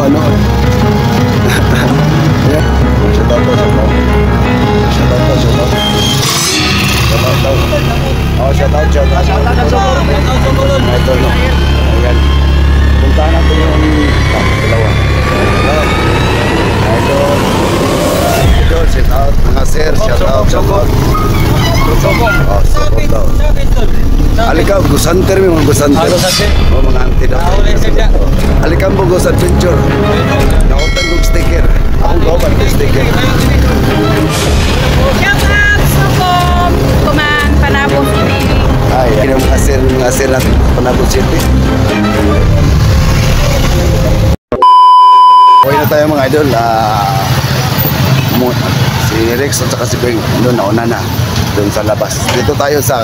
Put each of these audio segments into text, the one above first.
manonood. Shout out daw. Shout out daw. Oh, shout out. Idol, no? Ayan. Puntahan natin yung dalawa. Idol, shout out. Mga sir, shout out. Sokong. Oh, sokong daw. Halika, Gusanter mo, Gusanter. Oh, mga auntie daw. Halika mo, Gus Adventure. Nakutan kong sticker. Akong kauban ng sticker. Shout out, Sokong. Kuman, Panabo City. Ay, yan yung mga sir natin, Panabo City. Okay na tayo mga idol. Si Rex at saka si Beng, doon nauna na. Doon sa labas. Dito tayo sa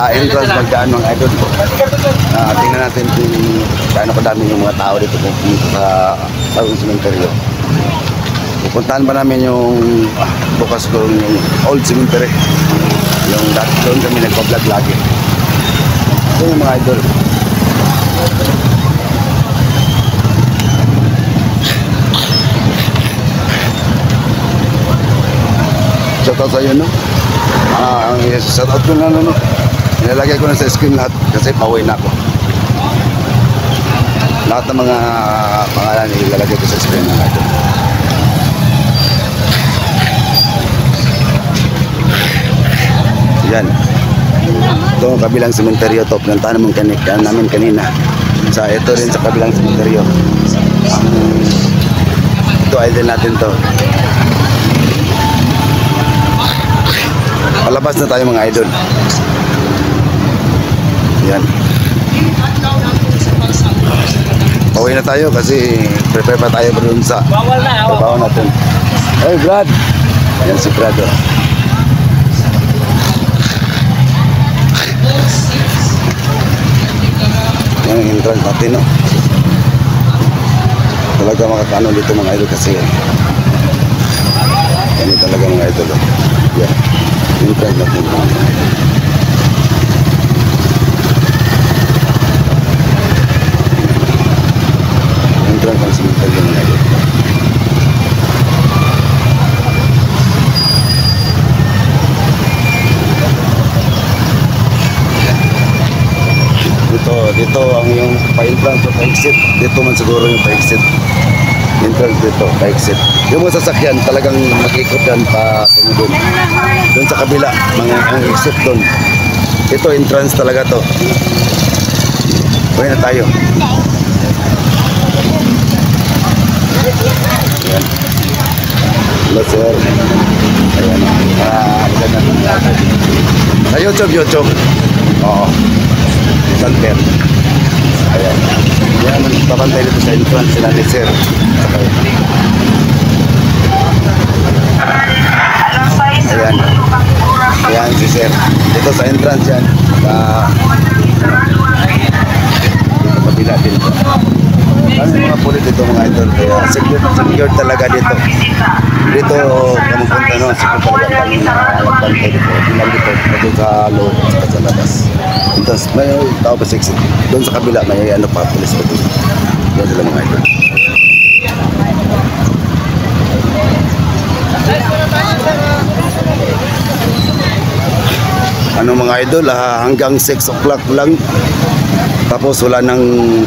entrance magdaan mga idol. Tingnan natin kung gaano kadami yung mga tao dito sa bagong cemetery. Pupuntahan pa namin yung bukas ko yung old cemetery. Yung doon kami nagpa-vlog lagi. Ito yung mga idol. Shoutout sa'yo, no? Shoutout ko na, no? Nilalagay ko na sa screen lahat kasi pauwi na ako. Lahat ng mga pangalan nilalagay ko sa screen na natin. Yan. Ito ang kabilang sementeryo to. Pinuntahan namin kanina. Ito rin sa kabilang sementeryo. Ito idol natin to. Palabas na tayo mga idol. Yan. Pauwi na tayo kasi prepare pa tayo pa dun sa trabaho natin. Hey Brad! Yan si Brad. Yan ang entrance natin, no? Talaga makakano dito mga idol kasi yan talaga mga idol. Yan. Entrance natin mga idol. Entrance ang cemetery mga idol. Dito ang yung pa-entrance o pa-exit. Dito man siguro yung pa-exit. Entrance dito, pa-exit. Yung mga sasakyan talagang mag-ikot yan pa doon. Doon sa kabila, ang exit doon. Ito entrance talaga to. Buhay na tayo. Ayan. Hello sir. Ayan. Ilan natin natin. Sa YouTube. Oo. Santer. Ayan. Yan ang papantay dito sa entrance sila ni sir. Ayan. Ayan si sir. Dito sa entrance yan. Dito kabila din. Ano yung mga pulit dito mga idol. Kaya secure talaga dito. Dito kami punta no. Secure talaga kami nagbantay dito. Bilang dito sa loob at sa labas. Tapos may tao pa sa exit. Doon sa kabila may ano pa, pulis pa doon. Doon sila mga idol. Ano mga idol, hanggang 6 o'clock lang. Tapos wala nang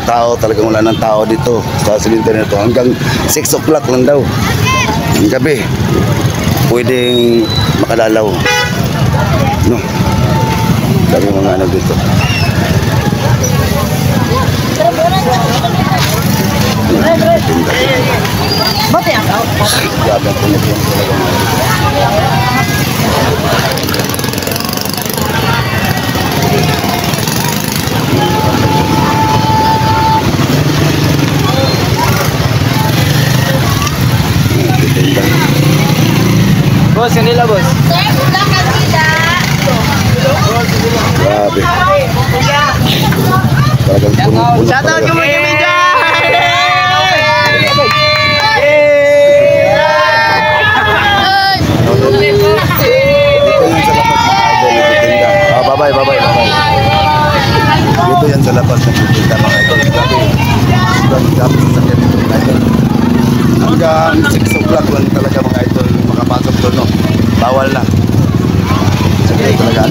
tao, talagang wala nang tao dito sa cemetery nito. Hanggang 6 o'clock lang daw. Ang gabi, pwedeng makadalaw. No? Dami mga ano dito. Bote ang tao. Grabe ang pinagyan talaga mga Boss, kanila boss. grabe. Talagang puno-puno. Shout out kay mga media. Bye-bye. Dito yan sa labas ng titinda mga idol. Grabe. Grabe sa sakit.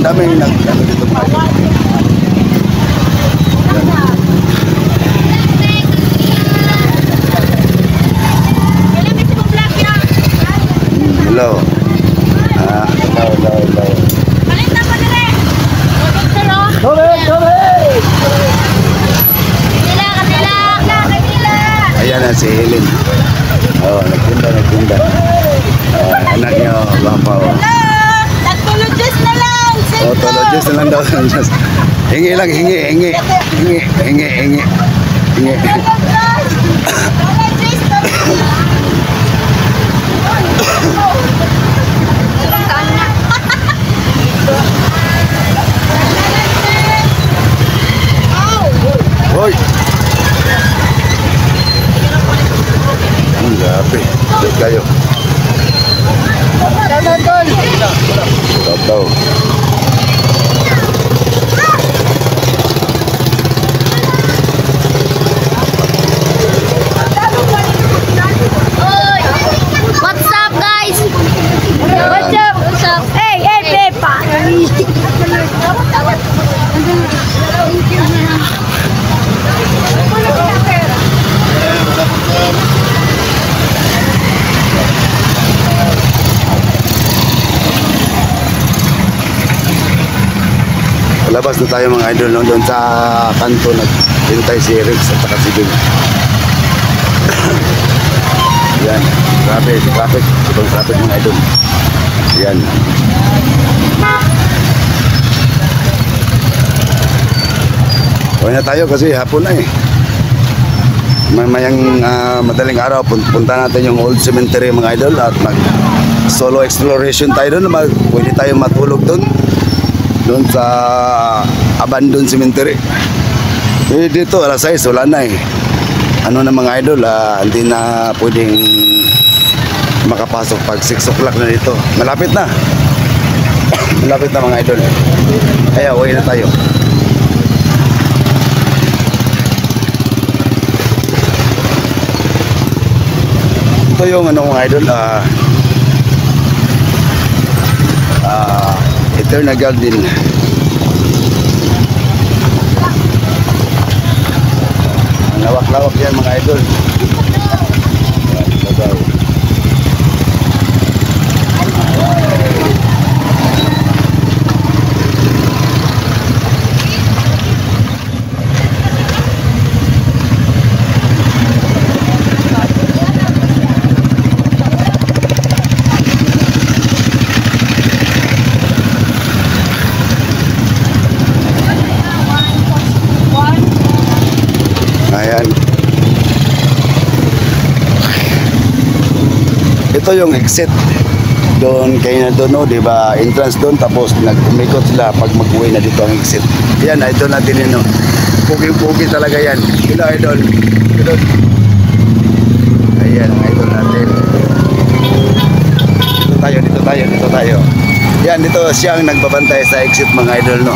Ang daming ano dito mga idol. Hello. Hello. Ayan na si Helen. Oh, nagtinda. Anak niyo, bapa. Nagtulogis na lang. Oh, tulogis na lang daw. Hingi lang, hingi. Hoy! Ang gabi. Dito kayo. Tataw. What's up, guys? What's up? Hey, Pepa. Labas na tayo mga idol no? Doon sa kanto naghintay si Rex at saka si Bing. Yan, traffic, ibang traffic mga idol. Yan. Uwi na tayo kasi hapon na eh. Mayang madaling araw punta natin yung old cemetery mga idol at mag solo exploration tayo doon. Pwede tayo matulog doon sa abandoned cemetery. Eh, dito alas 6 wala na eh. Ano na mga idol, hindi na pwedeng makapasok pag 6 o'clock na dito. Malapit na mga idol. Kaya uwi na tayo. Ito yung ano mga idol, Eternal Garden. Lawak-lawak yan mga idol. Babaw. Ayan. Ito yung exit. Doon kayo na doon, no? Diba? Entrance doon, tapos nag-umikot sila pag mag-uwi na dito ang exit. Yan, idol natin yun, no? Pugi-pugi talaga yan. Hello, idol. Hello. Ayan, idol natin. Dito tayo. Yan, dito siyang nagbabantay sa exit mga idol, no?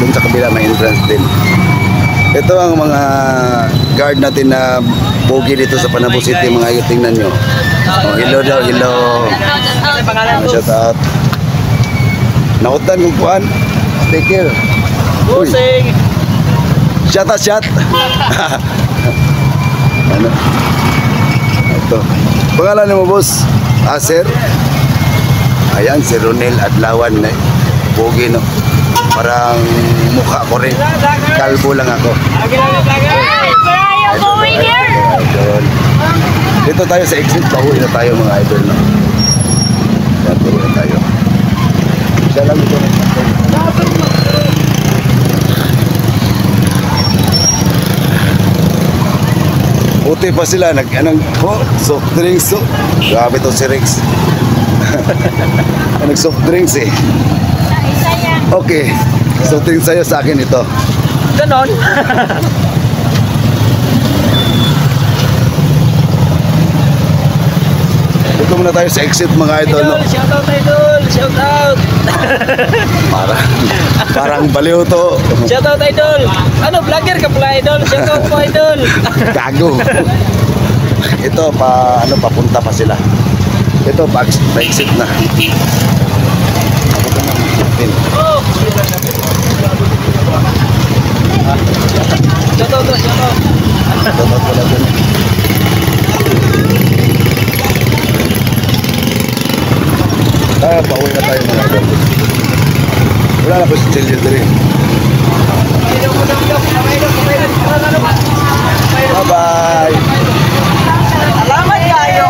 Doon sa kabila may entrance din. Ito ang mga guard natin na pogi dito sa Panabo City mga idol, tingnan nyo. Oh, hello daw, hello. Shout out. Nautan kung kuhan. Take care. Busing. Shout out, shout. Ano? Ito. Pangalan mo, boss? Sir? Ayan, si Ronel Adlawan. Pogi, no? Parang mukha ko rin. Kalbo lang ako. Hey, where are you going here? Idol. Dito tayo sa exit. Pauwi na tayo mga idol. No? Pauwi na tayo. Siya lang ito. Puti pa sila. Soft drinks. So. Grabe to si Rex. Soft drinks eh. Okay. Soft drinks sa'yo, sa akin ito. Ganon. Dito muna tayo sa exit mga idol. No? Shout out, idol. Shout out. Parang baliw to. Shout out, idol. Ano, vlogger ka pala, idol. Shout out po, idol. Gago. Ito papunta pa sila. Ito pa exit na. Oh. Shoutout. Shoutout pala dun. Kaya pauwi na tayo mga idol. Wala na po si Chilio rin. Bye-bye! Salamat kayo.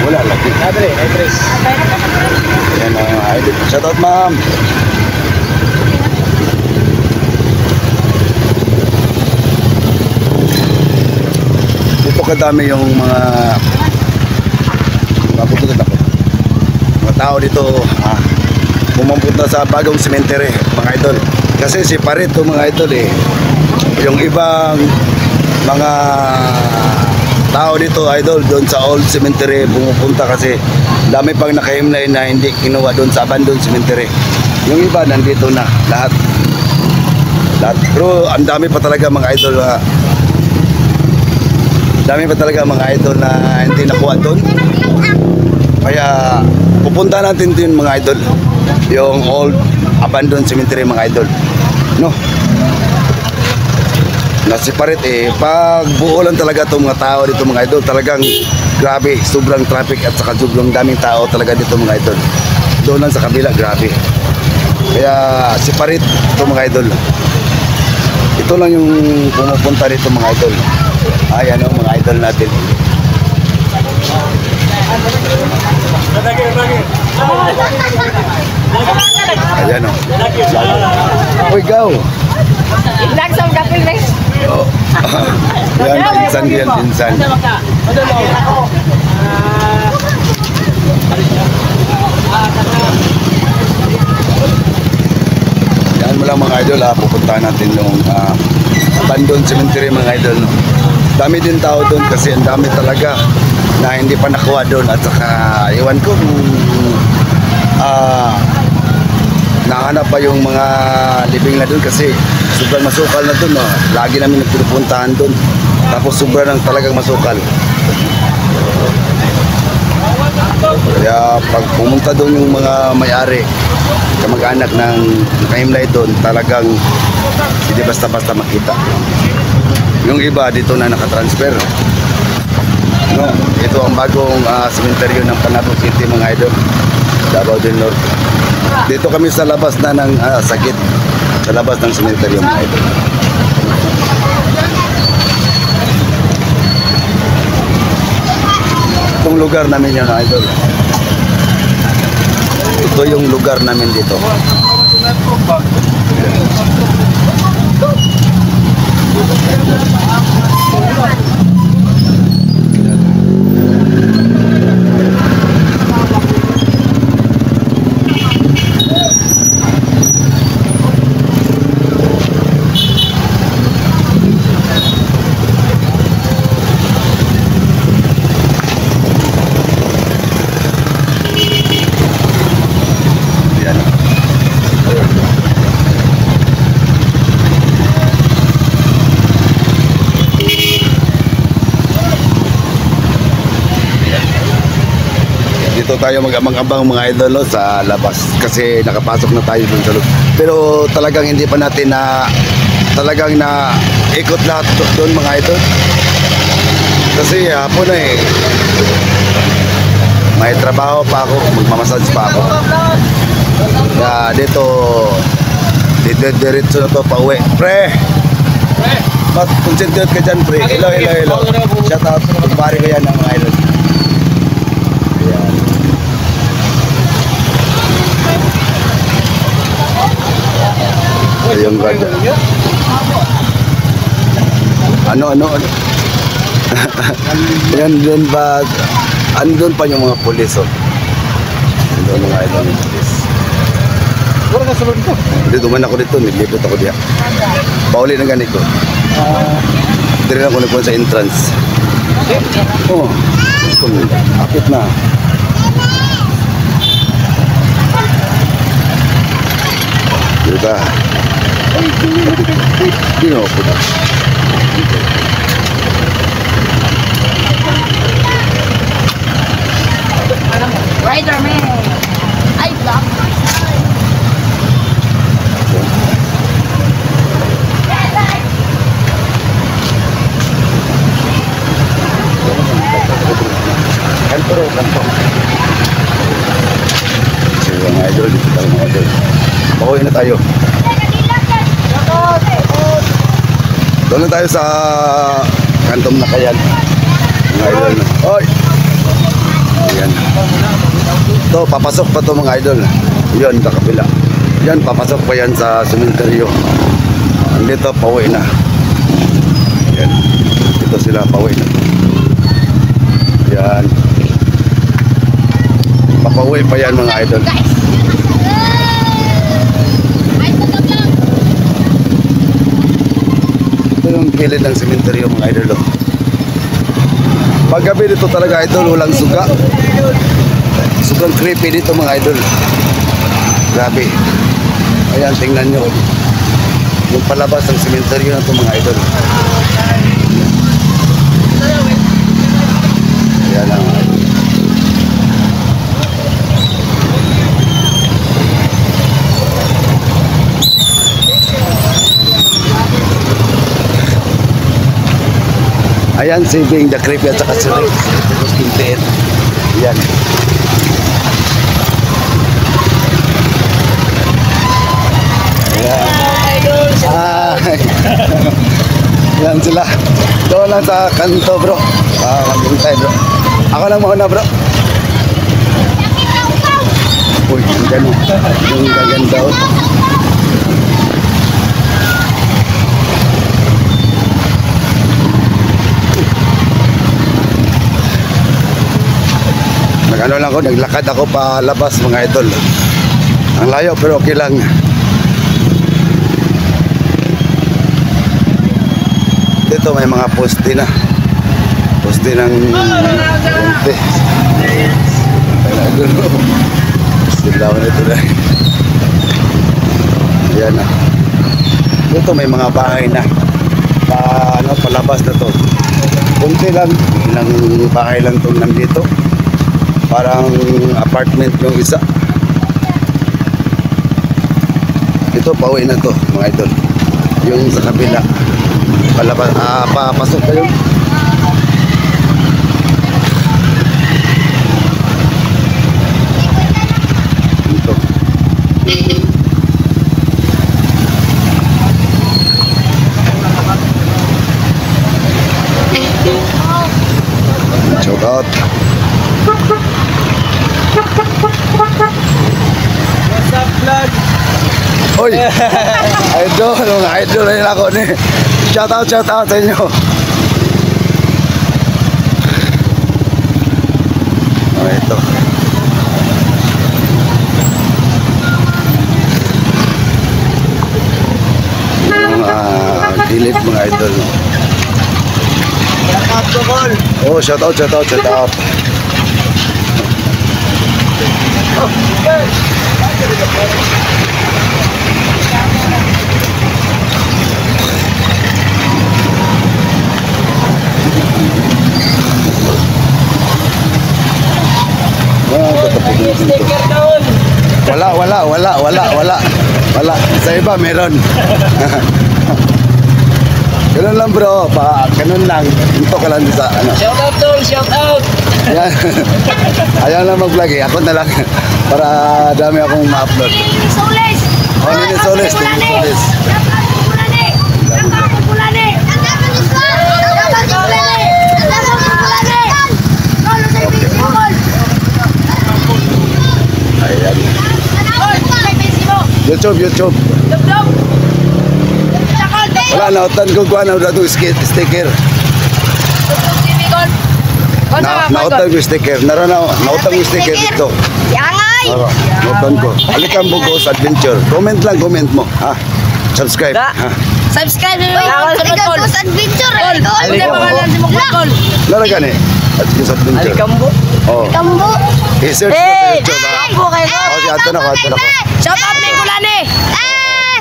Wala lagi. Ayan na mga idol. Shoutout ma'am! Dito kadami yung mga tao dito pumapunta sa bagong cemetery mga idol. Kasi si Parito mga idol yung ibang mga tao dito idol doon sa old cemetery pumupunta kasi dami pang nakahimlay na hindi kinuha doon sa abandoned cemetery. Yung iba nandito na lahat. Pero ang dami pa talaga mga idol mga idol na hindi nakuha doon. Kaya pupunta natin din mga idol yung old abandoned cemetery mga idol, no? Nasiparit pag buo lang talaga itong mga tao dito mga idol, talagang grabe, sobrang traffic at saka sobrang daming tao talaga dito mga idol. Doon lang sa kabila, grabe. Kaya siparit ito mga idol. Ito lang yung pumupunta dito mga idol. Ayan o mga idol natin. Ayan o. Uy, go! Nagsam ka pala. Oh. Yan, pinsan yan, pinsan. Yan mo lang mga idol pupuntahan natin yung abandoned cemetery mga idol, no? Dami din tao doon kasi ang dami talaga na hindi pa nakuha doon at saka iwan ko nahanap pa yung mga living na doon kasi sobrang masukal na doon, no? Lagi namin nagpupuntahan doon tapos sobrang talagang masukal. Kaya pag pumunta doon yung mga may-ari, kamag-anak ng nakahimlay doon, talagang hindi basta-basta makita. Yung iba dito na nakatransfer, no? Ito ang bagong sementeryo ng Panabo City mga idol, Davao del Norte. Dito kami sa labas na ng sakit, sa labas ng sementeryo mga idol. Itong lugar namin yan idol. Ito yung lugar namin dito. Dito tayo mag-abang-abang mga idol, no, sa labas kasi nakapasok na tayo dun sa loob. Pero talagang hindi pa natin na talagang na ikot lahat doon mga idol. Kasi hapon na may trabaho pa ako, magmamassage pa ako. Kaya dito diretso na to pa uwi. Pre! Mag-concentrate ka dyan, pre. Hello. Shout out. Kumpare ko yan mga idol. Ayun ka dyan. Ano? Yan din ba? Andun pa yung mga pulis, oh. Andun mga idol ng pulis. Wala ka sulod ko. Hindi, duman ako dito. Nilipot ako diya. Pauli na ganito. Hindi rin ako nagpunta sa entrance. Oo. Akit na. Dito. Dino po na. Rider man. Ay, vlog. Kanto rin, kanto. So mga idol, dito tayo mga idol. Pauwi na tayo. Doon na tayo sa Kantong Nakayan. Mga idol. Oy! Ayan. Ito, papasok pa to mga idol. Yun, sa kapila. Yan, papasok pa yan sa sementeryo. Andito, pauwi na. Yan. Dito sila, pauwi na. Yan. Papauwi pa yan mga idol. Ito yung kilid ng sementeryo mga idol. Oh. Paggabi dito talaga idol, walang suga. Sugang creepy dito mga idol. Grabe. Ayan, tingnan nyo. Yung palabas ng sementeryo na ito mga idol. Ayan lang mga idol. Ayan si Bing the Creepy at saka si Rex. Ayan. Ayan. Ayan sila. Doon lang sa kanto bro. Maghintay bro. Ako lang mauna bro. Uy, yung gano'n. Yung gaganda o. Nag-ano lang ako, naglakad ako pa labas mga idol. Ang layo pero okay lang. Dito may mga poste na. Poste ng konti. Silaw na ito na. Ayan na. Dito may mga bahay na. Palabas na to. Kunti lang. Ilang bahay lang itong nandito. Parang apartment yung isa. Ito, pauwi na to mga idol. Yung sa kabila. Palabas, papasok kayo. Ito. Shout out. What's up, vlog? Oy! Idol, mga idol rin ako ni. Shout out sa inyo. Oh, ito. Yung gilid mga idol. Oh, shout out. Sticker doon. Wala. Sa iba meron. Ganun lang bro, ganun lang. Ito ka lang sa ano. Shout out doon, shout out. Ayan. Ayaw lang mag-vlog eh. Ako na lang. Para dami akong ma-upload. Soles. Oh, Nini Soles. Ayan. YouTube. Wala, nautan ko kuha na itong sticker. Nautan ko sticker. Nautan ko sticker dito. Yangay! Nautan ko. Alikan Bugos Adventure. Comment mo. Ha? Subscribe. Ha? Subscribe nyo yung Bugos Adventure. Ano Aliko. pangalan si Mokol? Naragan eh. Adventure Adventure. Alikambo. Oh. Kambo. I-search mo Adventure. Oh, si Ato na ko. Shout out ni Kulani.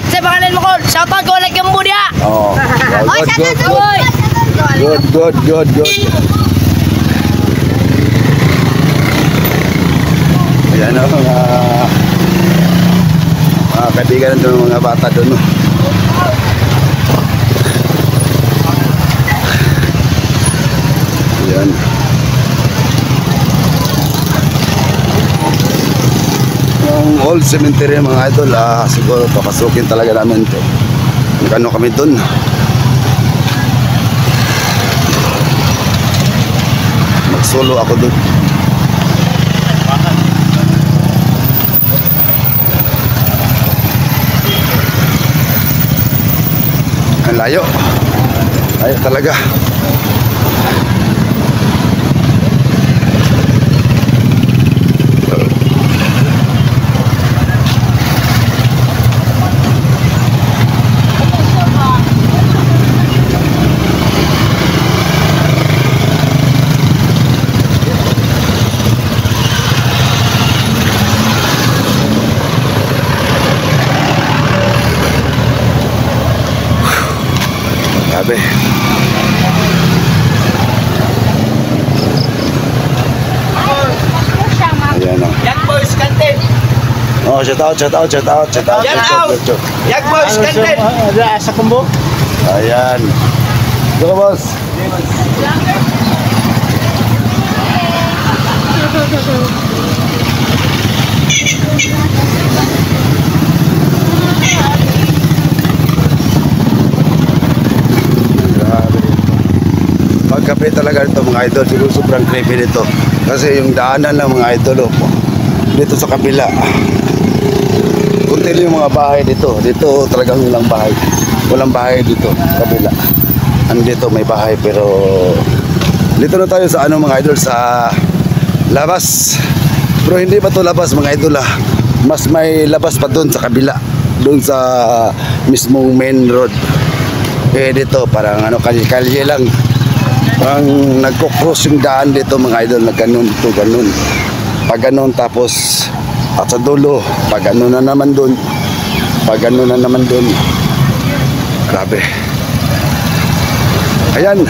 Sa pangalan mo Kol. Shout out ko like Kambo dia. Oh. Good. Yan o, mga kaibigan doon, mga bata doon. No? Yan. Yung old cemetery mga idol, siguro papasukin talaga namin to. Magkano kami doon. Mag-solo ako doon. Ang layo. Layo talaga. Grabe. Ayan o. Young Boys Content. Oh, shout out. Shout out. Young Boys Content. Sa kumbo. Ayan. Ito ka, boss. Grabe. Pagkape talaga ito mga idol. Siguro sobrang creepy dito. Kasi yung daanan ng mga idol dito sa kabila. Kunti lang yung mga bahay dito. Dito talagang walang bahay. Walang bahay dito sa kabila. Andito may bahay pero dito na tayo sa ano mga idol, sa labas. Pero hindi pa to labas mga idol Mas may labas pa doon sa kabila. Doon sa mismong main road. Dito parang ano, kalye-kalye lang. Parang nagko-cross yung daan dito mga idol, na ganun dito, ganun. Pag ganun tapos at sa dulo, pag ganun na naman doon. Pag ganun na naman doon. Grabe. Ayan.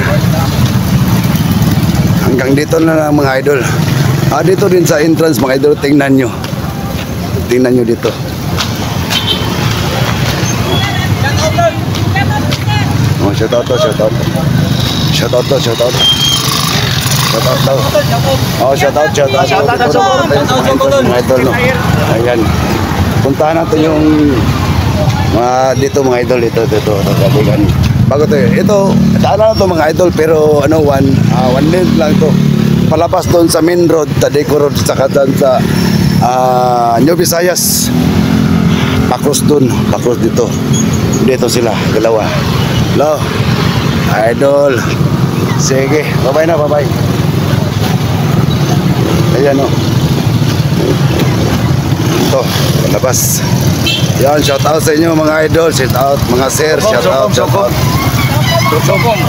Hanggang dito na lang mga idol. Dito din sa entrance mga idol, tingnan nyo. Tingnan nyo dito. Oh, shout out. Shout out daw. Oh, shout out. Mga idol, no. Ayan. Puntahan natin yung dito mga idol, dito. Bago to, ito, daanan na to mga idol, pero ano, one lane lang to. Palabas doon sa main road, Tadeco Road, saka doon sa New Visayas. Pakros doon, pakros dito. Dito sila, dalawa. Hello, idol. Sige, bye-bye na, bye-bye. Ayan o. Ito, palabas. Yan, shout out sa inyo mga idol, shout out mga sir, shout out. Sokong.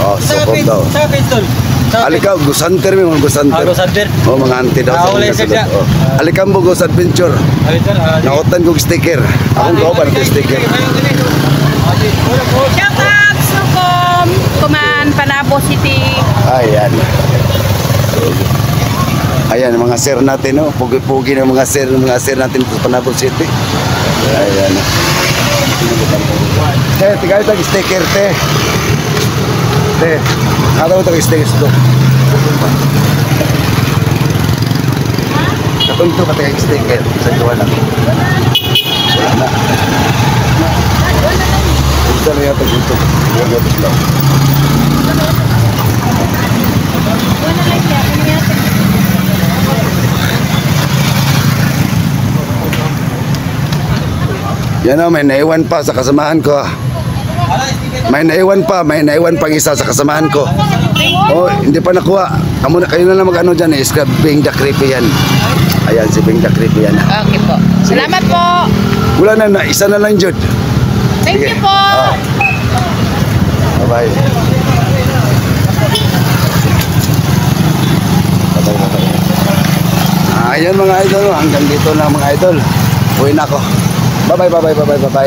Oh, sokong daw. Sa pistol. Alika, gusanter mo mga gusanter. Gusanter. Oh, mga auntie daw. Wala siya dyan. Alikan mo Ghost Adventure. Nakutan kong sticker. Akong kauban ng sticker. Shout out, Sukom, Kuman, Panabo City. Ayan. Ayan, mga sir natin, no? Pugi-pugi ng mga sir natin sa Panabo City. Ayan. Tigay tag sticker, te. Ano tag sticker ito? Katunto ka tag sticker. Sa gawa lang. Wala na. Ito na yata dito. Huwag yata sila. Yan o, may naiwan pa sa kasamahan ko. May naiwan pang isa sa kasamahan ko. Oh, hindi pa nakuha. Kayo na lang mag-ano dyan, Bing the Creepy yan. Ayan, si Bing the Creepy yan. Okay po. Salamat po. Wala na, isa na lang, Jude. Thank you po. Bye-bye. Ayan mga idol, hanggang dito na mga idol. Uwi na ako. Bye-bye.